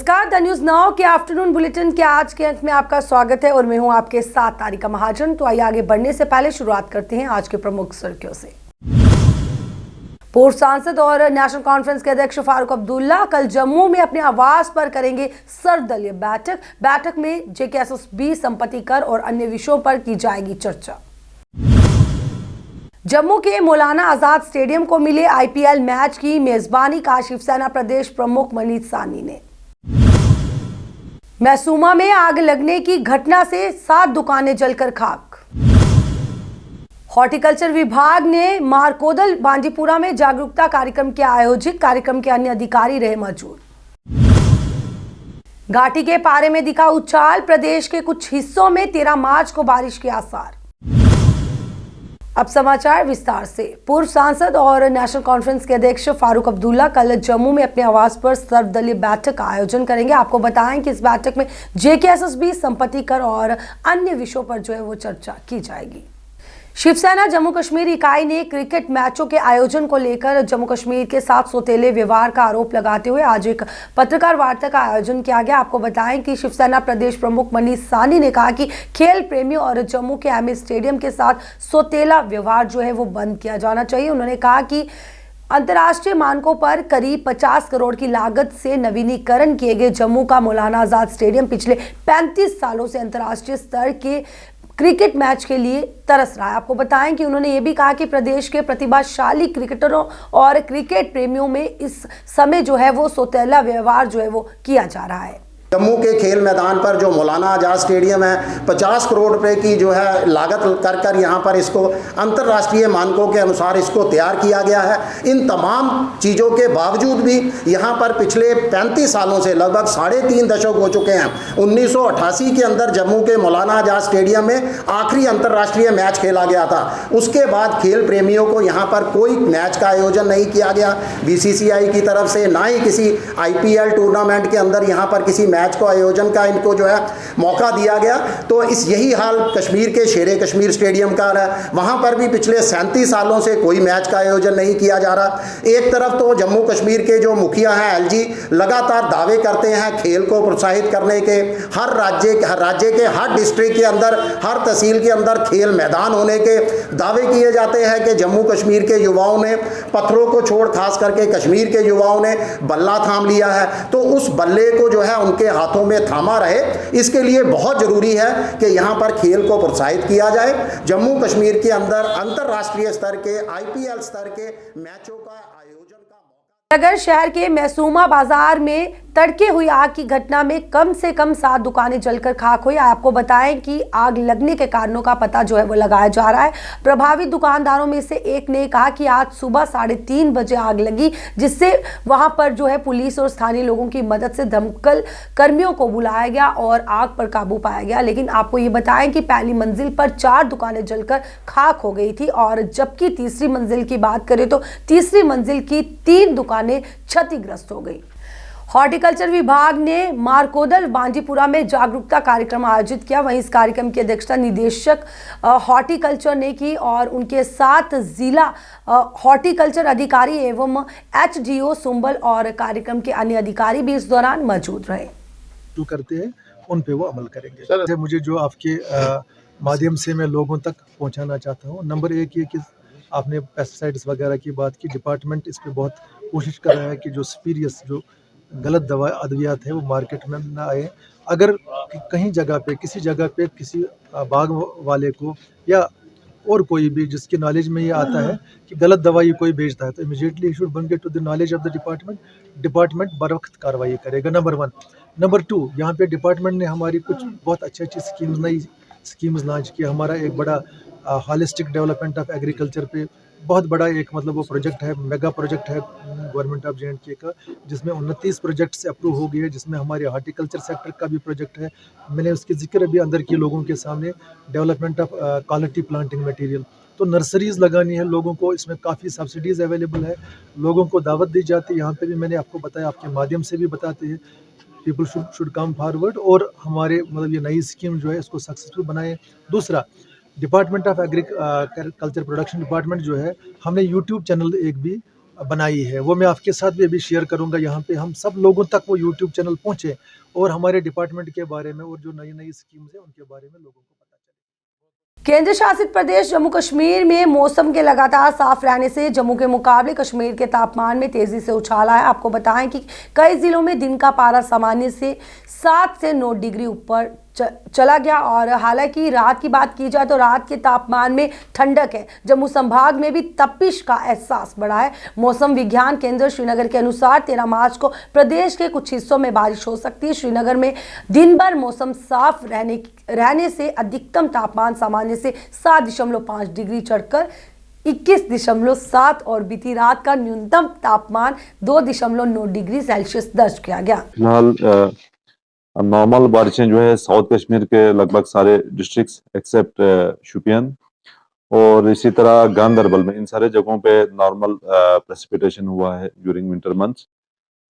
नमस्कार, the news now के afternoon bulletin के आज के अंक में आपका स्वागत है और मैं हूं आपके साथ तारिका महाजन। तो आइए आगे बढ़ने से पहले शुरुआत करते हैं आज के प्रमुख सुर्खियों से। पूर्व सांसद और नेशनल कॉन्फ्रेंस के अध्यक्ष फारूक अब्दुल्ला कल जम्मू में अपने आवास पर करेंगे सर्वदलीय बैठक में जेकेएसएसबी संपत्ति कर और अन्य विषयों पर की जाएगी चर्चा। जम्मू के मौलाना आजाद स्टेडियम को मिले आईपीएल मैच की मेजबानी का शिवसेना प्रदेश प्रमुख मनीष साहनी ने। मैसूमा में आग लगने की घटना से 7 दुकानें जलकर खाक। हॉर्टिकल्चर विभाग ने मारकोदल बांदीपुरा में जागरूकता कार्यक्रम के आयोजित, कार्यक्रम के अन्य अधिकारी रहे मौजूद। घाटी के पारे में दिखा उछाल, प्रदेश के कुछ हिस्सों में 13 मार्च को बारिश के आसार। अब समाचार विस्तार से। पूर्व सांसद और नेशनल कॉन्फ्रेंस के अध्यक्ष फारूक अब्दुल्ला कल जम्मू में अपने आवास पर सर्वदलीय बैठक का आयोजन करेंगे। आपको बताएं कि इस बैठक में जेकेएसएसबी संपत्ति कर और अन्य विषयों पर जो है वो चर्चा की जाएगी। शिवसेना जम्मू कश्मीर इकाई ने क्रिकेट मैचों के आयोजन को लेकर जम्मू कश्मीर के साथ सौतेले व्यवहार का आरोप लगाते हुए आज एक पत्रकार वार्ता का आयोजन किया गया। आपको बताएं कि शिवसेना प्रदेश प्रमुख मनीष साहनी ने कहा कि खेल प्रेमियों और जम्मू के एमए स्टेडियम के साथ सौतेला व्यवहार जो है वो बंद किया जाना चाहिए। उन्होंने कहा कि अंतर्राष्ट्रीय मानकों पर करीब 50 करोड़ की लागत से नवीनीकरण किए गए जम्मू का मौलाना आजाद स्टेडियम पिछले 35 सालों से अंतर्राष्ट्रीय स्तर के क्रिकेट मैच के लिए तरस रहा है। आपको बताएं कि उन्होंने ये भी कहा कि प्रदेश के प्रतिभाशाली क्रिकेटरों और क्रिकेट प्रेमियों में इस समय जो है वो सौतेला व्यवहार जो है वो किया जा रहा है। जम्मू के खेल मैदान पर जो मौलाना आजाद स्टेडियम है, 50 करोड़ रुपए की जो है लागत कर यहाँ पर इसको अंतर्राष्ट्रीय मानकों के अनुसार इसको तैयार किया गया है। इन तमाम चीज़ों के बावजूद भी यहाँ पर पिछले 35 सालों से लगभग 3.5 दशक हो चुके हैं। 1988 के अंदर जम्मू के मौलाना आजाद स्टेडियम में आखिरी अंतर्राष्ट्रीय मैच खेला गया था। उसके बाद खेल प्रेमियों को यहाँ पर कोई मैच का आयोजन नहीं किया गया बीसीसीआई की तरफ से, ना ही किसी आईपीएल टूर्नामेंट के अंदर यहाँ पर किसी मैच को आयोजन का इनको जो है मौका दिया गया। तो यही हाल कश्मीर के शेरे कश्मीर स्टेडियम का है। वहां पर भी पिछले 37 सालों से कोई मैच का आयोजन नहीं किया जा रहा। एक तरफ तो जम्मू कश्मीर के जो मुखिया हैं एलजी लगातार दावे करते हैं खेल को प्रोत्साहित करने के, हर राज्य के हर डिस्ट्रिक्ट के अंदर, हर तहसील के अंदर खेल मैदान होने के दावे किए जाते हैं कि जम्मू कश्मीर के युवाओं ने पत्थरों को छोड़ खास करके कश्मीर के युवाओं ने बल्ला थाम लिया है। तो उस बल्ले को जो है उनके हाथों में थामा रहे, इसके लिए बहुत जरूरी है कि यहां पर खेल को प्रोत्साहित किया जाए। जम्मू कश्मीर के अंदर अंतर्राष्ट्रीय स्तर के आईपीएल स्तर के मैचों का आयोजन का नगर शहर के मैसूमा बाजार में तड़के हुई आग की घटना में कम से कम 7 दुकानें जलकर खाक हुई। आपको बताएं कि आग लगने के कारणों का पता जो है वो लगाया जा रहा है। प्रभावित दुकानदारों में से एक ने कहा कि आज सुबह 3:30 बजे आग लगी, जिससे वहां पर जो है पुलिस और स्थानीय लोगों की मदद से दमकल कर्मियों को बुलाया गया और आग पर काबू पाया गया। लेकिन आपको ये बताएं कि पहली मंजिल पर 4 दुकानें जलकर खाक हो गई थी और जबकि तीसरी मंजिल की बात करें तो तीसरी मंजिल की 3 दुकानें क्षतिग्रस्त हो गई। हॉर्टिकल्चर विभाग ने मारकोदल बांदीपुरा में जागरूकता कार्यक्रम आयोजित किया। वहीं इस कार्यक्रम की अध्यक्षता निदेशक हॉर्टिकल्चर ने की और उनके साथ जिला हॉर्टिकल्चर अधिकारी एवं एचडीओ सुंबल और कार्यक्रम के अन्य अधिकारी भी इस दौरान मौजूद रहे। जो करते हैं उन पे वो अमल करेंगे। मुझे जो आपके माध्यम से मैं लोगों तक पहुंचाना चाहता हूं, नंबर 1 ये कि आपने पेस्टिसाइड्स वगैरह की बात की, डिपार्टमेंट इस पे बहुत कोशिश कर रहा है कि जो स्पीरियस जो गलत दवा अद्वियात है वो मार्केट में ना आए। अगर कहीं जगह पे किसी बाग वाले को या और कोई भी जिसकी नॉलेज में ये आता है कि गलत दवाई कोई बेचता है तो immediately should bring it to the knowledge of the department बर वक्त कार्रवाई करेगा। नंबर 1। नंबर 2, यहाँ पे डिपार्टमेंट ने हमारी कुछ बहुत अच्छी नई स्कीम्स लॉन्च की। हमारा एक बड़ा हॉलिस्टिक डेवलपमेंट ऑफ एग्रीकल्चर पे बहुत बड़ा एक वो प्रोजेक्ट है, मेगा प्रोजेक्ट है गवर्नमेंट ऑफ जे&के का, जिसमें 29 प्रोजेक्ट से अप्रूव हो गए हैं, जिसमें हमारे हॉर्टिकल्चर सेक्टर का भी प्रोजेक्ट है। मैंने उसके जिक्र भी अंदर के लोगों के सामने, development of quality planting material. तो नर्सरीज लगानी है लोगों को, इसमें काफ़ी सब्सिडीज़ अवेलेबल है, लोगों को दावत दी जाती है। यहाँ पे भी मैंने आपको बताया, आपके माध्यम से भी बताते हैं, पीपल शुड कम फॉरवर्ड और हमारे ये नई स्कीम जो है इसको सक्सेसफुल बनाए। दूसरा, department of agriculture production department जो है, हमने यूट्यूब चैनल एक भी बनाई है, वो मैं आपके साथ भी अभी शेयर करूंगा। यहाँ पे हम सब लोगों तक वो यूट्यूब चैनल पहुँचे और हमारे डिपार्टमेंट के बारे में और जो नई नई स्कीम्स है उनके बारे में लोगों को पता चले। केंद्र शासित प्रदेश जम्मू कश्मीर में मौसम के लगातार साफ रहने से जम्मू के मुकाबले कश्मीर के तापमान में तेजी से उछाल आया। आपको बताएं कि कई जिलों में दिन का पारा सामान्य से 7 से 9 डिग्री ऊपर चला गया और हालांकि रात की बात की जाए तो रात के तापमान में ठंडक है। जम्मू संभाग में भी तपिश का एहसास बढ़ा है। मौसम विज्ञान केंद्र श्रीनगर के अनुसार 13 मार्च को प्रदेश के कुछ हिस्सों में बारिश हो सकती है। श्रीनगर में दिन भर मौसम साफ रहने से अधिकतम तापमान सामान्य से 7.5 डिग्री चढ़कर 21.7 और बीती रात का न्यूनतम तापमान 2.9 डिग्री सेल्सियस दर्ज किया गया। फिलहाल नॉर्मल बारिशें जो है साउथ कश्मीर के लगभग सारे डिस्ट्रिक्ट्स एक्सेप्ट शोपियान और इसी तरह गांदरबल में, इन सारे जगहों पे नॉर्मल प्रेसिपिटेशन हुआ है ड्यूरिंग विंटर मंथ्स।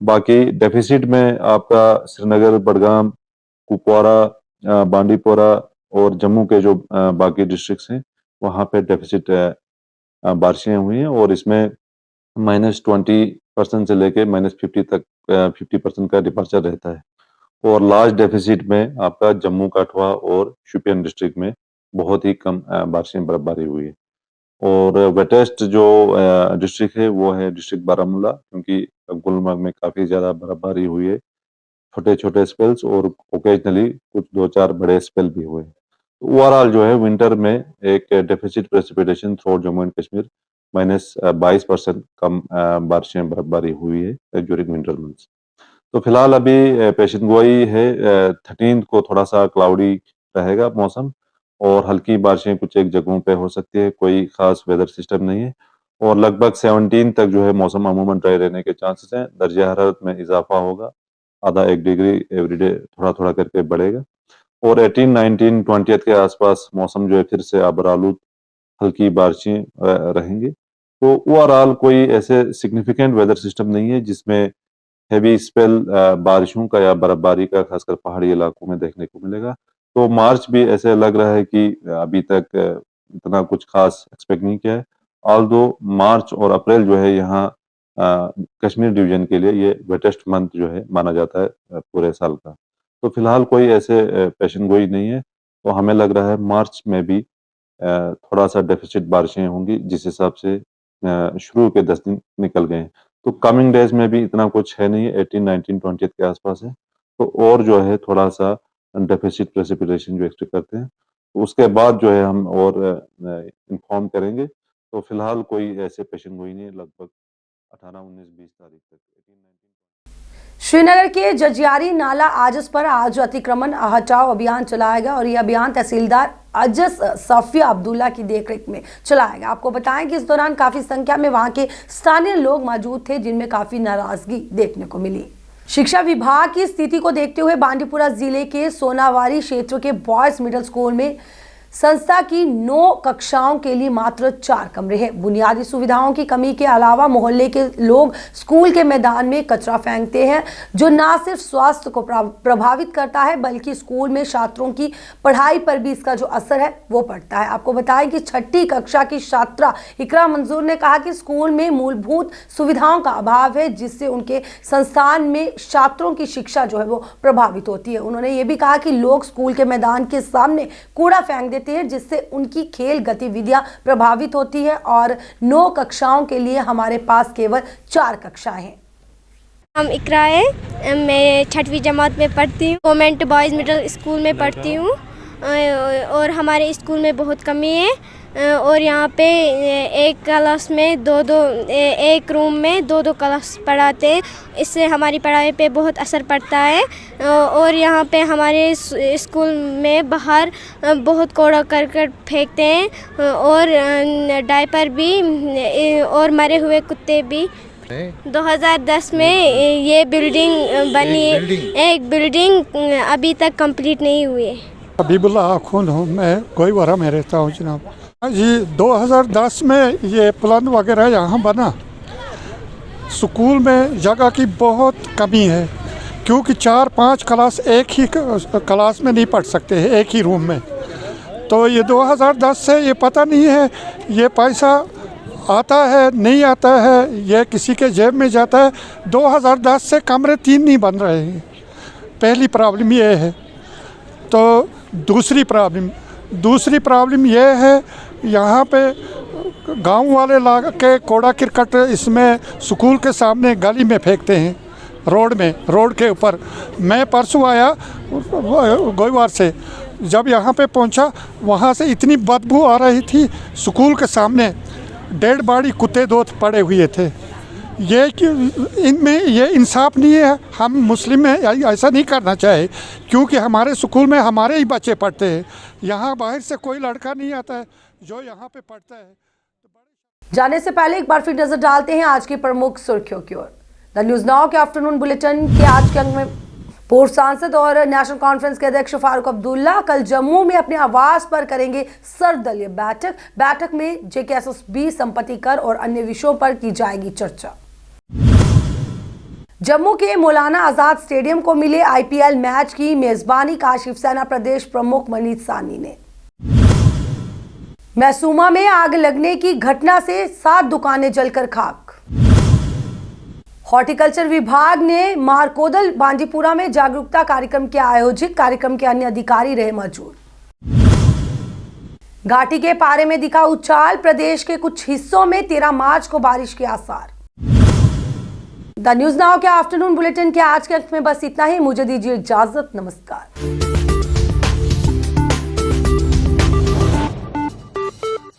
बाकी डेफिसिट में आपका श्रीनगर, बडगाम, कुपवारा, बांडीपोरा और जम्मू के जो बाकी डिस्ट्रिक्ट्स हैं वहाँ पे डेफिसिट बारिशें हुई हैं और इसमें -20% से लेके -50 तक 50% का डिपार्चर रहता है। और लार्ज डेफिसिट में आपका जम्मू, कठुआ और शोपियान डिस्ट्रिक्ट में बहुत ही कम बारिशें बर्फबारी हुई है। और वेटेस्ट जो डिस्ट्रिक्ट है वो है डिस्ट्रिक्ट बारामूला, क्योंकि गुलमर्ग में काफ़ी ज़्यादा बर्फबारी हुई है, छोटे छोटे स्पेल्स और ओकेजनली कुछ 2-4 बड़े स्पेल भी हुए। ओवरऑल जो है विंटर में एक deficit precipitation through Jammu and Kashmir -22% कम बारिशें बर्फबारी हुई है ड्यूरिंग विंटर मंथ्स। तो फिलहाल अभी पेशन गोई है, 13 को थोड़ा सा क्लाउडी रहेगा मौसम और हल्की बारिशें कुछ एक जगहों पे हो सकती है, कोई खास वेदर सिस्टम नहीं है। और लगभग 17 तक जो है मौसम अमूमन ड्राई रहने के चांसेस हैं। दर्जा हरारत में इजाफा होगा, आधा 1 डिग्री एवरीडे थोड़ा थोड़ा करके बढ़ेगा। और 18, 19, 20 के आसपास मौसम जो है फिर से आबरालूद हल्की बारिशें रहेंगी। तो ओवरऑल कोई ऐसे सिग्निफिकेंट वेदर सिस्टम नहीं है जिसमें हेवी स्पेल बारिशों का या बर्फबारी का खासकर पहाड़ी इलाकों में देखने को मिलेगा। तो मार्च भी ऐसे लग रहा है कि अभी तक इतना कुछ खास एक्सपेक्ट नहीं किया है। ऑल्दो मार्च और अप्रैल जो है यहाँ कश्मीर डिवीजन के लिए ये वेटेस्ट मंथ जो है माना जाता है पूरे साल का। तो फिलहाल कोई ऐसे पेशन गोई नहीं है। तो हमें लग रहा है मार्च में भी थोड़ा सा डेफिसिट बारिशें होंगी, जिस हिसाब से शुरू के 10 दिन निकल गए हैं। तो कमिंग डेज में भी इतना कुछ है नहीं, 18, 19, 20 के आसपास है। तो और जो है थोड़ा सा डेफिसिट प्रेसिपिटेशन जो एक्सपेक्ट करते हैं, तो उसके बाद जो है हम और इन्फॉर्म करेंगे। तो फिलहाल कोई ऐसे पेशन गोई नहीं है, लगभग 18, 19, 20 तारीख तक 18, 19। श्रीनगर के जजियारी नाला आजस पर आज अतिक्रमण हटाओ अभियान चलाया गया और यह अभियान तहसीलदार अजस सफिया अब्दुल्ला की देखरेख में चलाया गया। आपको बताएं कि इस दौरान काफी संख्या में वहां के स्थानीय लोग मौजूद थे, जिनमें काफी नाराजगी देखने को मिली। शिक्षा विभाग की स्थिति को देखते हुए बांडीपुरा जिले के सोनावारी क्षेत्र के बॉयज मिडिल स्कूल में संस्था की 9 कक्षाओं के लिए मात्र 4 कमरे हैं। बुनियादी सुविधाओं की कमी के अलावा मोहल्ले के लोग स्कूल के मैदान में कचरा फेंकते हैं, जो न सिर्फ स्वास्थ्य को प्रभावित करता है बल्कि स्कूल में छात्रों की पढ़ाई पर भी इसका जो असर है वो पड़ता है। आपको बताएं कि 6ठी कक्षा की छात्रा इकरा मंजूर ने कहा कि स्कूल में मूलभूत सुविधाओं का अभाव है, जिससे उनके संस्थान में छात्रों की शिक्षा जो है वो प्रभावित होती है। उन्होंने ये भी कहा कि लोग स्कूल के मैदान के सामने कूड़ा फेंक देते हैं, जिससे उनकी खेल गतिविधियां प्रभावित होती है और 9 कक्षाओं के लिए हमारे पास केवल 4 कक्षाएं हैं। हम इकरा है, मैं 6वीं जमात में पढ़ती हूँ, गवर्नमेंट बॉयज़ मिडिल स्कूल में पढ़ती हूँ और हमारे स्कूल में बहुत कमी है और यहाँ पे एक क्लास में एक रूम में 2-2 क्लास पढ़ाते हैं। इससे हमारी पढ़ाई पे बहुत असर पड़ता है और यहाँ पे हमारे स्कूल में बाहर बहुत कूड़ा करकट फेंकते हैं और डायपर भी और मरे हुए कुत्ते भी। 2010 में ये बिल्डिंग बनी, एक बिल्डिंग अभी तक कंप्लीट नहीं हुई है। हबीबुल्ला आखुन हूँ, मैं गोईवारा में रहता हूँ जनाब जी। 2010 में ये प्लान वगैरह यहाँ बना। स्कूल में जगह की बहुत कमी है, क्योंकि 4-5 क्लास एक ही क्लास में नहीं पढ़ सकते हैं, एक ही रूम में। तो ये 2010 से ये पता नहीं है ये पैसा आता है नहीं आता है, यह किसी के जेब में जाता है। 2010 से कमरे 3 नहीं बन रहे हैं, पहली प्रॉब्लम ये है। तो दूसरी प्रॉब्लम ये है, यहाँ पे गांव वाले ला के कूड़ा करकट इसमें स्कूल के सामने गली में फेंकते हैं, रोड के ऊपर। मैं परसों आया गोईवार से, जब यहाँ पे पहुँचा वहाँ से इतनी बदबू आ रही थी। स्कूल के सामने डेड बॉडी कुत्ते 2 पड़े हुए थे। ये कि इनमें ये इंसाफ नहीं है। हम मुस्लिम हैं, ऐसा नहीं करना चाहिए, क्योंकि हमारे स्कूल में हमारे ही बच्चे पढ़ते हैं। यहाँ बाहर से कोई लड़का नहीं आता है जो यहाँ पे पढ़ता है। जाने से पहले एक बार फिर नजर डालते हैं आज की प्रमुख सुर्खियों की ओर। द न्यूज नाउ के आफ्टरनून बुलेटिन के आज के अंक में पूर्व सांसद और नेशनल कॉन्फ्रेंस के अध्यक्ष फारूक अब्दुल्ला कल जम्मू में अपने आवास पर करेंगे सर्वदलीय बैठक में JKSSB, संपत्ति कर और अन्य विषयों पर की जाएगी चर्चा। जम्मू के मौलाना आजाद स्टेडियम को मिले IPL मैच की मेजबानी का शिवसेना प्रदेश प्रमुख मनीष साहनी ने। मैसूमा में आग लगने की घटना से 7 दुकानें जलकर खाक। हॉर्टिकल्चर विभाग ने मारकोदल बांजीपुरा में जागरूकता कार्यक्रम के आयोजित, कार्यक्रम के अन्य अधिकारी रहे मौजूद। घाटी के पारे में दिखा उछाल, प्रदेश के कुछ हिस्सों में 13 मार्च को बारिश के आसार। द न्यूज नाउ के आफ्टरनून बुलेटिन के आज के अंक में बस इतना ही। मुझे दीजिए इजाजत, नमस्कार।